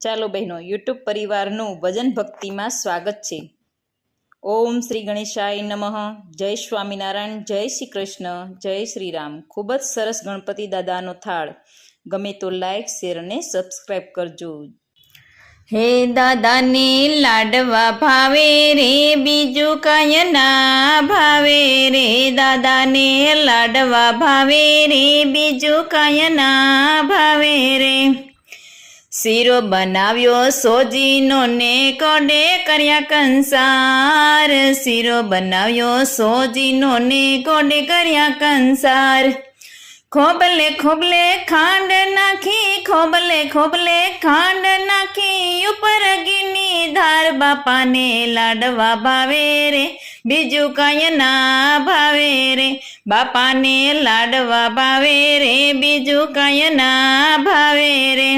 ચાલો બહેનો, યુટ્યુબ પરિવારનું ભજન ભક્તિમાં સ્વાગત છે। ઓમ શ્રી ગણેશાય નમઃ। જય સ્વામિનારાયણ, જય શ્રી કૃષ્ણ, જય શ્રી રામ। ખૂબ જ સરસ ગણપતિ દાદાનો થાળ। ગમે તો લાઈક, શેર અને સબસ્ક્રાઈબ કરજો। હે દાદાને લાડવા ભાવે રે, બીજું કાંઈ ના ભાવે રે। દાદાને લાડવા ભાવે રે, બીજું કાંઈ ના ભાવે રે। શીરો બનાવ્યો સોજીનો ને કોડે કર્યા કંસાર। શીરો બનાવ્યો સોજીનો ને કોડે કર્યા કંસાર। ખોબલે ખોબલે ખાંડ નાખી, ખોબલે ખોબલે ખાંડ નાખી, ઉપર ઘીની ધાર। બાપાને લાડવા ભાવે રે, બીજું કાંઈ ના ભાવે રે। બાપાને લાડવા ભાવે રે, બીજું કાંઈ ના ભાવે રે।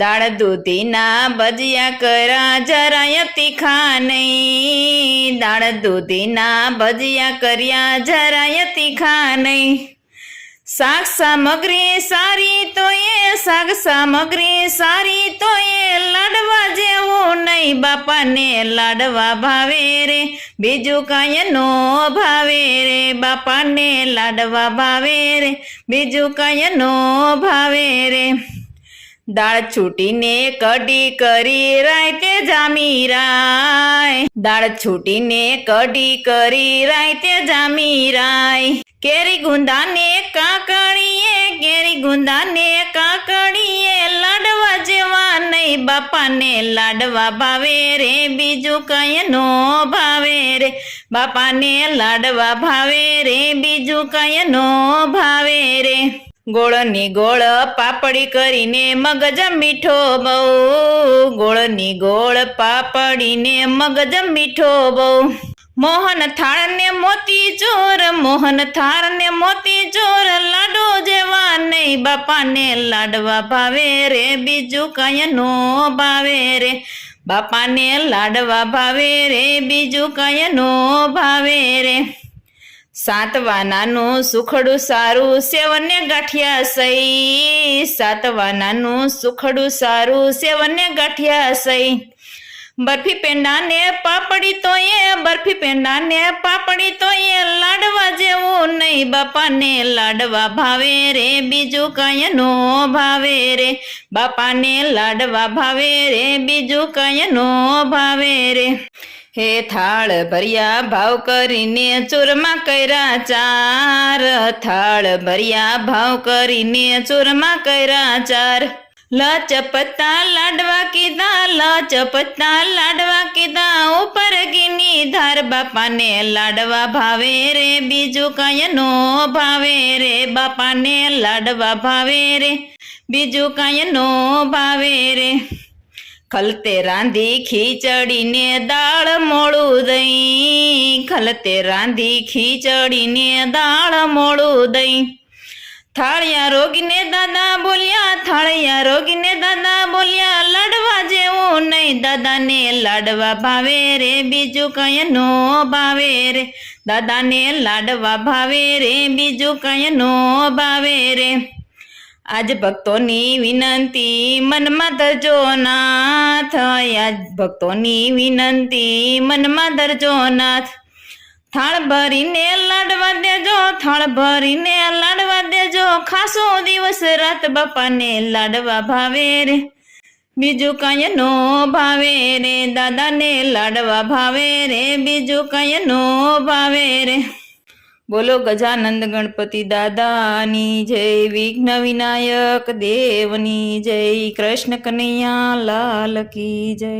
દાળ દૂધીના ભજીયા કર્યા, જરાય તીખા નહીં। દાળ દૂધીના ભજીયા કર્યા, જરાય તીખા નહીં। શાક સામગ્રી સારી તો શાક સામગ્રી સારી તો લાડવા જેવું નહીં। બાપાને લાડવા ભાવે રે, બીજું કાંઈ નો ભાવે રે। બાપાને લાડવા ભાવે રે, બીજું કાંઈ નો ભાવે રે। દાળ છૂટીને કઢી કરી, રાયતે જામી રાય। દાળ છૂટીને કઢી કરી, રાયતે જામી રાય। કેરી ગુંદાને કાકડીએ, કેરી ગુંદાને કાકડીએ, લાડવા જેવા નહીં। બાપાને લાડવા ભાવે રે, બીજું કાંઈ નો ભાવે રે। બાપાને લાડવા ભાવે રે, બીજું કાંઈ નો ભાવે રે। ગોળની ગોળ પાપડી કરીને, મગજ મીઠો બહુ। ગોળની ગોળ પાપડીને, મગજ મીઠો બહુ। મોહન થાળ ને મોતી ચોર, મોહન થાળ ને મોતી ચોર, લાડો જેવા નહીં। બાપાને લાડવા ભાવે રે, બીજું કાંઈ નો ભાવે રે। બાપાને લાડવા ભાવે રે, બીજું કાંઈ નો ભાવે રે। સાતવાનાનું સુખડું સારું, સેવને ગાંઠિયા સહી। સાતવાનાનું સુખડું સારું, સેવને ગાંઠિયા સહી। બરફી પેંડા ને પાપડી તો બરફી પેંડા ને પાપડી તો લાડવા જેવું નહીં। બાપાને લાડવા ભાવે રે, બીજું કાંઈ નો ભાવે રે। બાપાને લાડવા ભાવે રે, બીજું કાંઈ નો ભાવે રે। હે થાળ ભર્યા ભાવ કરીને, ચૂરમા કર્યા ચાર। થાળ ભર્યા ભાવ કરીને, ચૂરમા કર્યા ચાર। લચપતા લાડવા કીધા, લચપતા લાડવા કીધા, ઉપર ઘીની ધાર। બાપાને લાડવા ભાવે રે, બીજું કાંઈ નો ભાવે રે। બાપાને લાડવા ભાવે રે, બીજું કાંઈ નો ભાવે રે। ખલતે રાંધી ખીચડીને, દાળ મોળું દહીં। ખલતે રાંધી ખીચડીને, દાળ મોળું દહીં। થાળિયા રોગીને દાદા બોલ્યા, થાળિયા રોગીને દાદા બોલ્યા, લાડવા જેવું નહીં। દાદાને લાડવા ભાવે રે, બીજું કાંઈ નો ભાવે રે। દાદાને લાડવા ભાવે રે, બીજું કાંઈ નો ભાવે રે। આજ ભક્તોની વિનંતી મનમાં ધરજો નાથ। આજ ભક્તોની વિનંતી મનમાં ધરજો નાથ। થાળ ભરીને લાડવા દેજો, થાળ ભરીને લાડવા દેજો, ખાસો દિવસ રાત। બાપાને લાડવા ભાવે રે, બીજું કાંઈ નો ભાવે રે। દાદાને લાડવા ભાવે રે, બીજું કાંઈ નો ભાવે રે। બોલો ગજાનંદ ગણપતિ દાદાની જય, વિઘ્ન વિનાયક દેવની જય, કૃષ્ણ કનૈયા લાલ કી જય।